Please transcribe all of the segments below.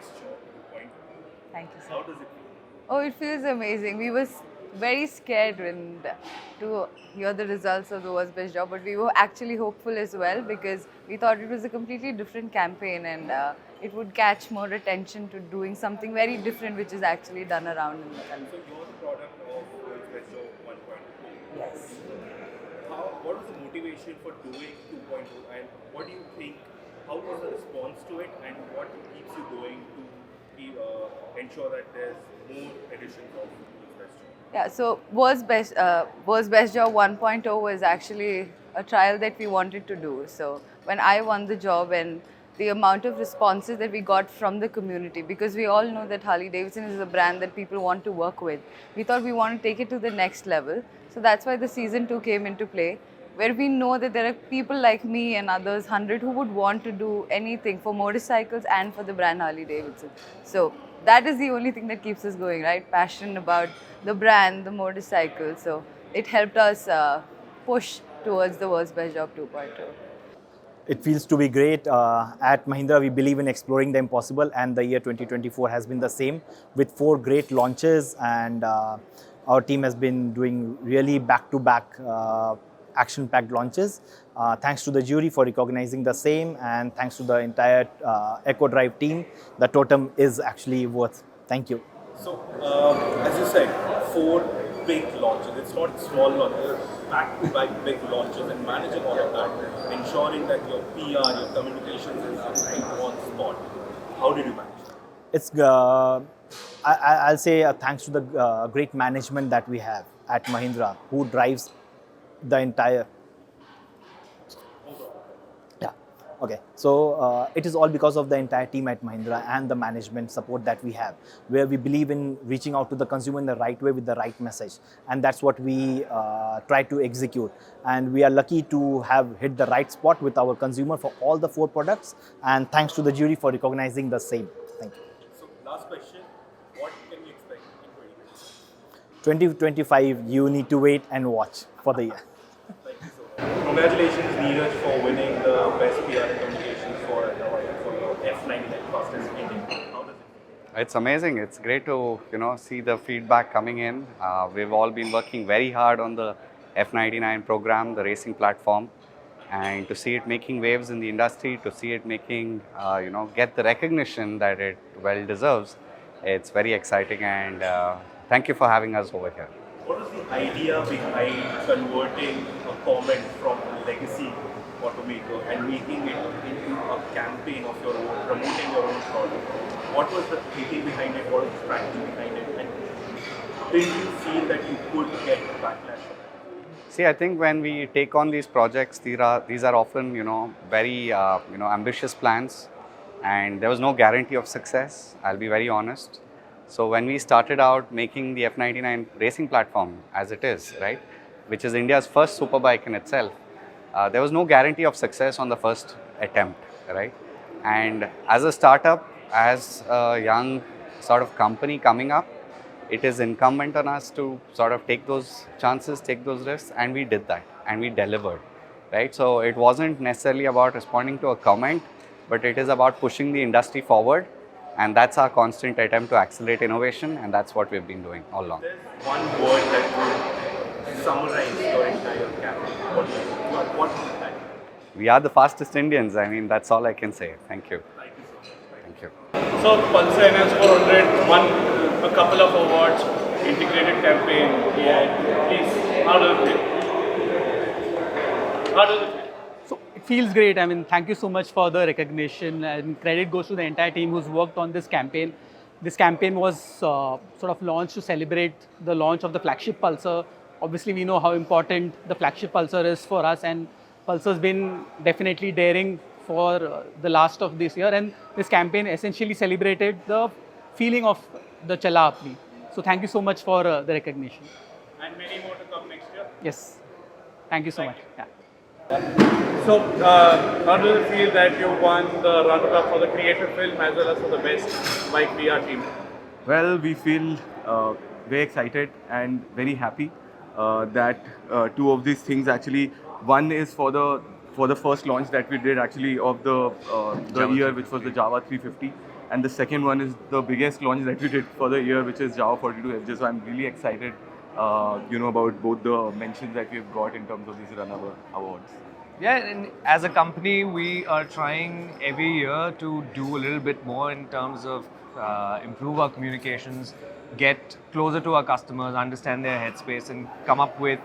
Best Job 2.0. Thank you, How sir. does it feel? Oh, it feels amazing. We were very scared when to hear the results of the world's best job, but we were actually hopeful as well because we thought it was a completely different campaign and it would catch more attention to doing something very different, which is actually done around in the So country. you're the product of World's Best Job 1.0. Yes. What was the motivation for doing 2.0 and what do you think, how was the response to it and what keeps you going to ensure that there's more editions of World's Best Job? Yeah, so was best job 1.0 was actually a trial that we wanted to do. So when I won the job and the amount of responses that we got from the community, because we all know that Harley Davidson is a brand that people want to work with, we thought we want to take it to the next level. So that's why the season 2 came into play, where we know that there are people like me and others, 100, who would want to do anything for motorcycles and for the brand Harley Davidson. So that is the only thing that keeps us going, right? Passion about the brand, the motorcycle. So it helped us push towards the world's best job 2.0. It feels to be great. At Mahindra, we believe in exploring the impossible, and the year 2024 has been the same with 4 great launches. And our team has been doing really back-to-back action-packed launches. Thanks to the jury for recognizing the same, and thanks to the entire EcoDrive team, the totem is actually worth. Thank you. So, as you said, 4 big launches. It's not small launches, back to back big launches and managing all of that, ensuring that your PR, your communications is right on spot. How did you manage that? It's I'll say thanks to the great management that we have at Mahindra, who drives the entire. Yeah. Okay. So it is all because of the entire team at Mahindra and the management support that we have, where we believe in reaching out to the consumer in the right way with the right message, and that's what we try to execute. And we are lucky to have hit the right spot with our consumer for all the 4 products. And thanks to the jury for recognizing the same. Thank you. So, last question, what can we expect in 2025, you need to wait and watch for the year. Thank you so much. Congratulations, Neeraj, for winning the Best PR and Communications for your F99 fastest Indian. How does it feel? It's amazing. It's great to see the feedback coming in. We've all been working very hard on the F99 program, the racing platform, and to see it making waves in the industry, to see it making get the recognition that it well deserves. It's very exciting, and thank you for having us over here. What was the idea behind converting a comment from a legacy automaker and making it into a campaign of your own, promoting your own product? What was the thinking behind it? What was the strategy behind it? And did you feel that you could get backlash from it? See, I think when we take on these projects, these are often very ambitious plans, and there was no guarantee of success. I'll be very honest. So when we started out making the F99 racing platform as it is, right, which is India's first superbike in itself, there was no guarantee of success on the first attempt, right? And as a startup, as a young sort of company coming up, it is incumbent on us to sort of take those chances, take those risks, and we did that, and we delivered, right? So it wasn't necessarily about responding to a comment, but it is about pushing the industry forward, and that's our constant attempt to accelerate innovation, and that's what we've been doing all along. There's one word that would summarize your entire campaign. What would that be? We are the fastest Indians. I mean, that's all I can say. Thank you. Thank you so much. Thank you. So Pulsar NS 400 won a couple of awards, integrated campaign. Yeah, please, how does it feel? How does it feel? So it feels great. I mean, thank you so much for the recognition, and credit goes to the entire team who's worked on this campaign. This campaign was sort of launched to celebrate the launch of the flagship Pulsar. Obviously, we know how important the flagship Pulsar is for us, and Pulsar's been definitely daring for the last of this year, and this campaign essentially celebrated the feeling of the Chala Apni. So thank you so much for the recognition. And many more to come next year. Yes, thank you so much. Yeah. So, how does it feel that you won the runner-up for the creative film as well as for the best bike PR team? Well, we feel very excited and very happy that 2 of these things actually, one is for the for the first launch that we did actually of the year, which was the Java 350. And the second one is the biggest launch that we did for the year, which is Java 42FJ. So I'm really excited, about both the mentions that we've got in terms of these runner awards. Yeah, and as a company, we are trying every year to do a little bit more in terms of improve our communications, get closer to our customers, understand their headspace, and come up with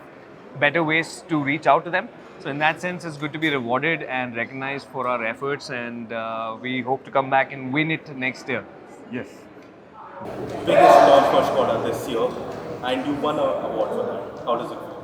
better ways to reach out to them. So in that sense, it's good to be rewarded and recognized for our efforts, and we hope to come back and win it next year. Yes. Biggest launch for Skoda this year, and you won an award for that. How does it feel?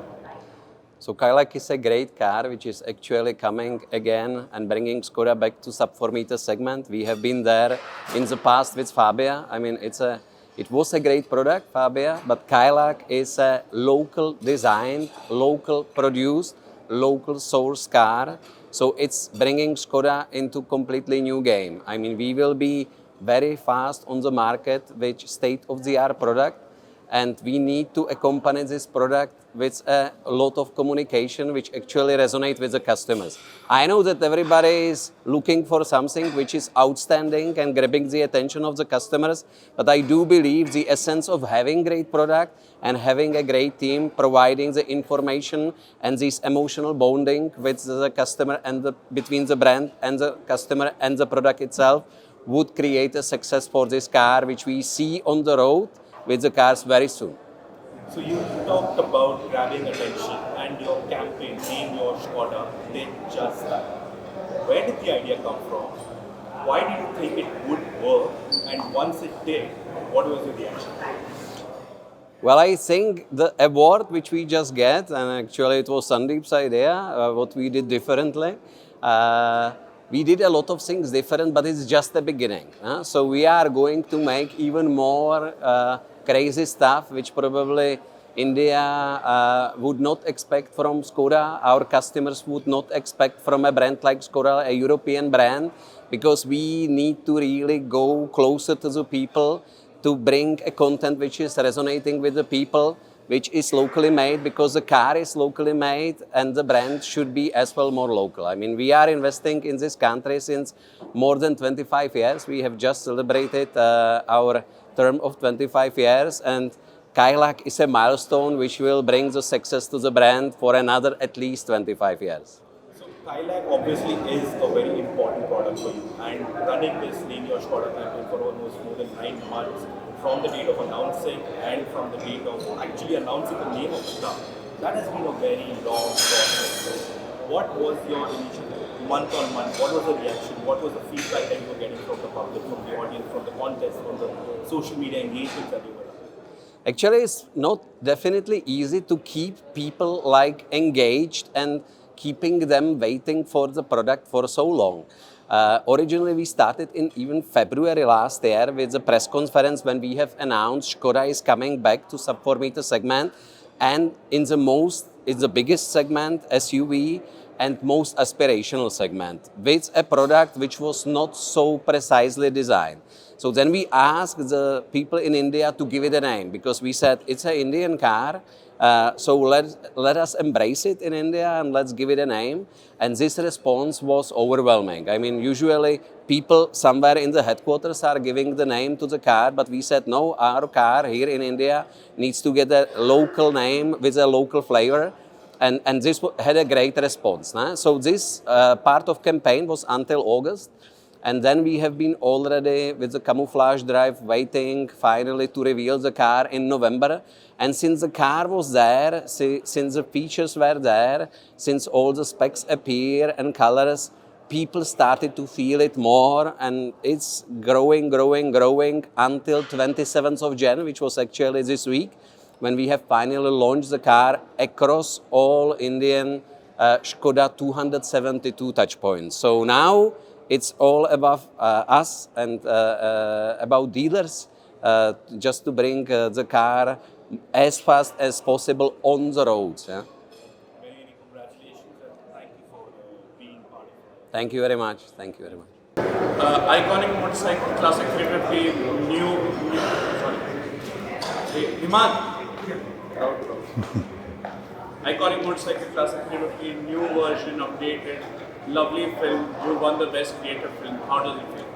So Kailak is a great car which is actually coming again and bringing Skoda back to sub 4 meter segment. We have been there in the past with Fabia. I mean, it was a great product, Fabia, but Kailak is a local designed, local produced, local source car. So it's bringing Skoda into completely new game. I mean, we will be very fast on the market with state-of-the-art product, and we need to accompany this product with a lot of communication which actually resonate with the customers. I know that everybody is looking for something which is outstanding and grabbing the attention of the customers, but I do believe the essence of having great product and having a great team providing the information and this emotional bonding with the customer and between the brand and the customer and the product itself would create a success for this car, which we see on the road with the cars very soon. So you talked about grabbing attention and your campaign, Name Your Skoda, did just that. Where did the idea come from? Why did you think it would work? And once it did, what was your reaction? Well, I think the award which we just get, and actually it was Sandeep's idea, what we did differently. We did a lot of things different, but it's just the beginning. So we are going to make even more crazy stuff, which probably India would not expect from Skoda. Our customers would not expect from a brand like Skoda, a European brand, because we need to really go closer to the people to bring a content which is resonating with the people, which is locally made, because the car is locally made and the brand should be as well more local. I mean, we are investing in this country since more than 25 years. We have just celebrated our term of 25 years, and Kailak is a milestone which will bring the success to the brand for another at least 25 years. So Kailak obviously is a very important product for you, and running this Name Your Skoda campaign for almost more than 9 months, from the date of announcing and from the date of actually announcing the name of the car, that has been a very long process. What was your initial month on month? What was the reaction? What was the feedback that you were getting from the public, from the audience, from the contest, from the social media engagements that you were running? Actually, it's not definitely easy to keep people like engaged and keeping them waiting for the product for so long. Originally, we started in even February last year with the press conference when we have announced Skoda is coming back to sub 4 meter segment, and it's the biggest segment, SUV, and most aspirational segment, with a product which was not so precisely designed. So then we asked the people in India to give it a name, because we said it's an Indian car, so let us embrace it in India and let's give it a name. And this response was overwhelming. I mean, usually people somewhere in the headquarters are giving the name to the car, but we said no, our car here in India needs to get a local name with a local flavor. And this had a great response. So this part of campaign was until August. And then we have been already with the camouflage drive waiting finally to reveal the car in November. And since the car was there, since the features were there, since all the specs appear and colors, people started to feel it more, and it's growing until 27th of January, which was actually this week, when we have finally launched the car across all Indian Skoda 272 touchpoints. So now it's all about us and about dealers just to bring the car as fast as possible on the roads. Yeah? Many congratulations, and thank you for being part of it. Thank you very much. Thank you very much. Iconic motorcycle, classic 350, new sorry. Hey, Himad. Iconic motorcycle classic 350, new version, updated, lovely film. You won the best creative film. How does it feel?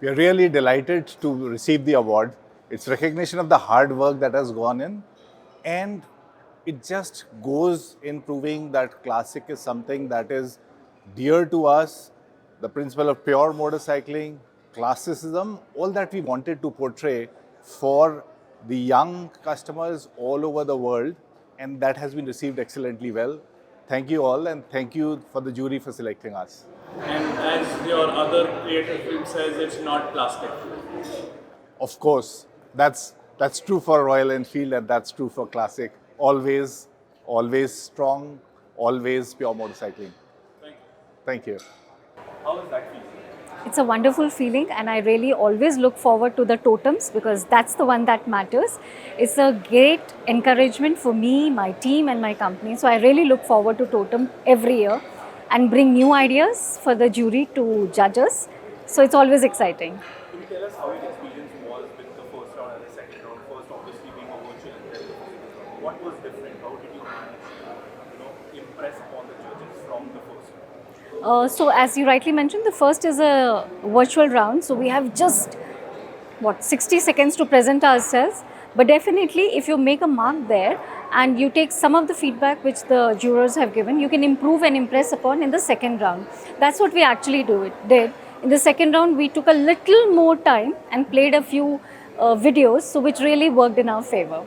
We are really delighted to receive the award. It's recognition of the hard work that has gone in, and it just goes in proving that classic is something that is dear to us, the principle of pure motorcycling, classicism, all that we wanted to portray for the young customers all over the world, and that has been received excellently well. Thank you all, and thank you for the jury for selecting us. And as your other creative film says, it's not plastic. Of course, that's true for Royal Enfield, and that's true for Classic. Always, always strong, always pure motorcycling. Thank you. Thank you. How is that feeling? It's a wonderful feeling, and I really always look forward to the totems because that's the one that matters. It's a great encouragement for me, my team and my company. So I really look forward to totem every year and bring new ideas for the jury to judge us. So it's always exciting. Can you tell us how your experience was with the first round and the second round? First, obviously being a virtual, and then the physical round. What was different? How did you manage to, impress upon the judges from the first round? So as you rightly mentioned, the first is a virtual round. So we have just 60 seconds to present ourselves. But definitely, if you make a mark there and you take some of the feedback which the jurors have given, you can improve and impress upon in the second round. That's what we actually did. In the second round, we took a little more time and played a few videos, so which really worked in our favor.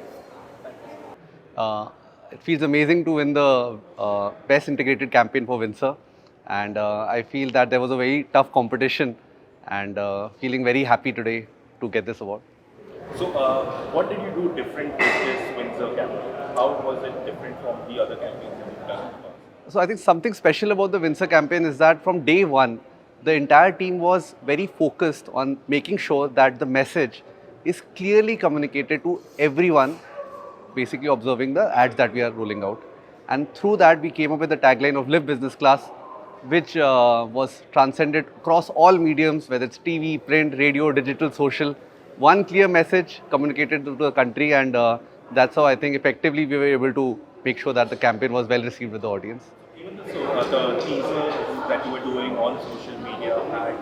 It feels amazing to win the best integrated campaign for Windsor, and I feel that there was a very tough competition, and feeling very happy today to get this award. So, what did you do different with this Windsor campaign? How was it different from the other campaigns that you've done in the past? So I think something special about the Windsor campaign is that from day one, the entire team was very focused on making sure that the message is clearly communicated to everyone, basically observing the ads that we are rolling out. And through that, we came up with the tagline of Live Business Class, which was transcended across all mediums, whether it's TV, print, radio, digital, social. One clear message communicated to the country, and that's how I think effectively we were able to make sure that the campaign was well received with the audience. Even the teasers that you were doing on social media had,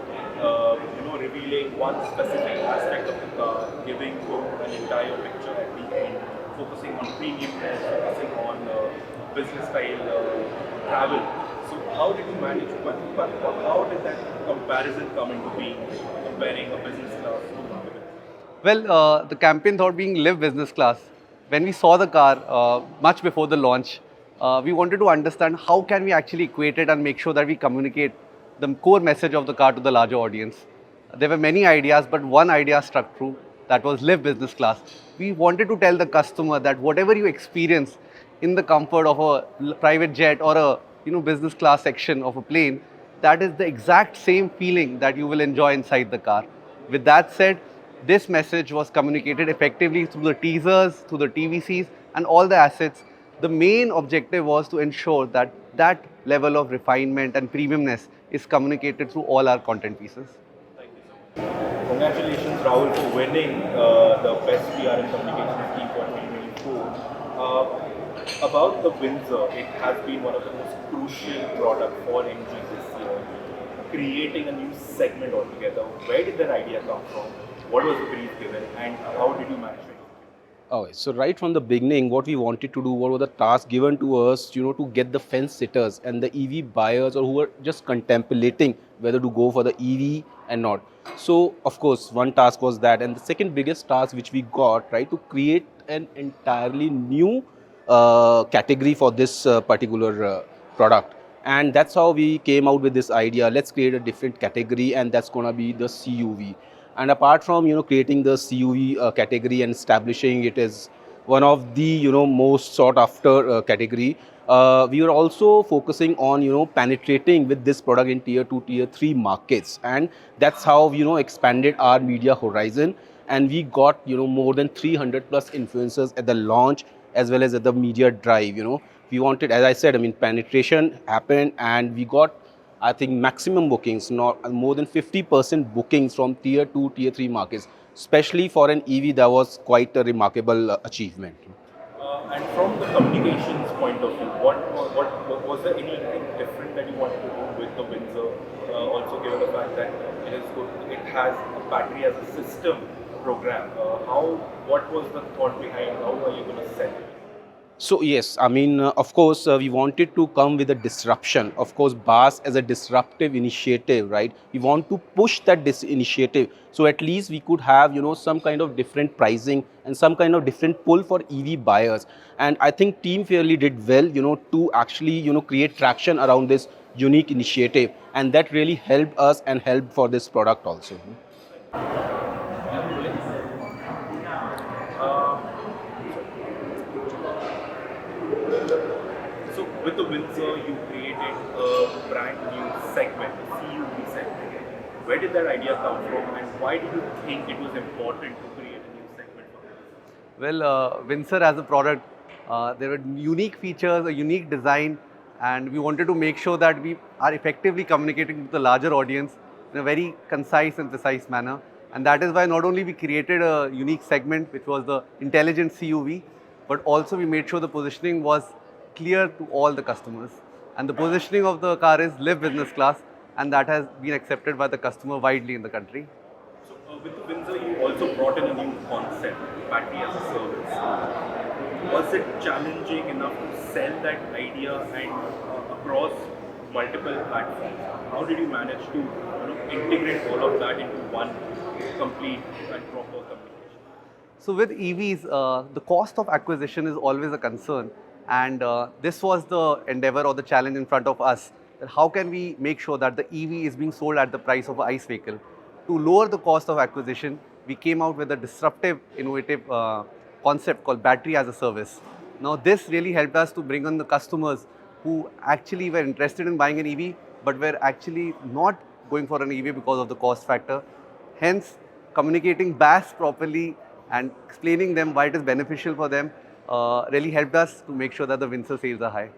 revealing one specific aspect of the car, giving you an entire picture at the end, focusing on premiumness, focusing on business style travel. So how did you manage? How did that comparison come into being, comparing a business class to market? Well, the campaign thought being Live Business Class. When we saw the car much before the launch, we wanted to understand how can we actually equate it and make sure that we communicate the core message of the car to the larger audience. There were many ideas, but one idea struck true. That was Live Business Class. We wanted to tell the customer that whatever you experience in the comfort of a private jet or a business class section of a plane, that is the exact same feeling that you will enjoy inside the car. With that said, this message was communicated effectively through the teasers, through the TVCs and all the assets. The main objective was to ensure that that level of refinement and premiumness is communicated through all our content pieces. Thank you so much. Congratulations, Rahul, for winning the Best PR and Communications Team for 2024. About the Windsor, it has been one of the most crucial products for MG this year. Creating a new segment altogether. Where did that idea come from? What was the brief given, and how did you manage it? Okay, so right from the beginning, what we wanted to do, what were the tasks given to us, to get the fence sitters and the EV buyers or who were just contemplating whether to go for the EV and not. So, of course, one task was that, and the second biggest task which we got, right, to create an entirely new category for this particular product. And that's how we came out with this idea. Let's create a different category, and that's going to be the CUV. And apart from creating the CUV category and establishing it as one of the most sought after category, we are also focusing on penetrating with this product in tier 2, tier 3 markets, and that's how expanded our media horizon. And we got more than 300 plus influencers at the launch as well as at the media drive. We wanted, as I said, penetration happened, and we got, I think, maximum bookings, not more than 50% bookings from tier 2, tier 3 markets. Especially for an EV, that was quite a remarkable achievement. And from the communications point of view, what was there anything different that you wanted to do with the Windsor? Also, given the fact that it is good, it has a battery as a system program. What was the thought behind? How are you going to sell it? So yes, I mean, of course, we wanted to come with a disruption. Of course, BAS as a disruptive initiative, right? We want to push that initiative, so at least we could have, some kind of different pricing and some kind of different pull for EV buyers. And I think Team Fairly did well, to actually, create traction around this unique initiative, and that really helped us and helped for this product also. So with the Windsor, you created a brand new segment, a CUV segment. Where did that idea come from, and why did you think it was important to create a new segment for it? Well, Windsor as a product, there were unique features, a unique design, and we wanted to make sure that we are effectively communicating with the larger audience in a very concise and precise manner. And that is why not only we created a unique segment, which was the intelligent CUV, but also we made sure the positioning was clear to all the customers. And the positioning of the car is live business class, and that has been accepted by the customer widely in the country. So with the Windsor, you also brought in a new concept, battery as a service. Was it challenging enough to sell that idea and across multiple platforms? How did you manage to integrate all of that into one complete and proper communication? So with EVs, the cost of acquisition is always a concern, and this was the endeavor or the challenge in front of us. That how can we make sure that the EV is being sold at the price of an ICE vehicle? To lower the cost of acquisition, we came out with a disruptive, innovative concept called battery as a service. Now this really helped us to bring on the customers who actually were interested in buying an EV, but were actually not going for an EV because of the cost factor. Hence, communicating BAS properly and explaining them why it is beneficial for them really helped us to make sure that the Windsor sales are high.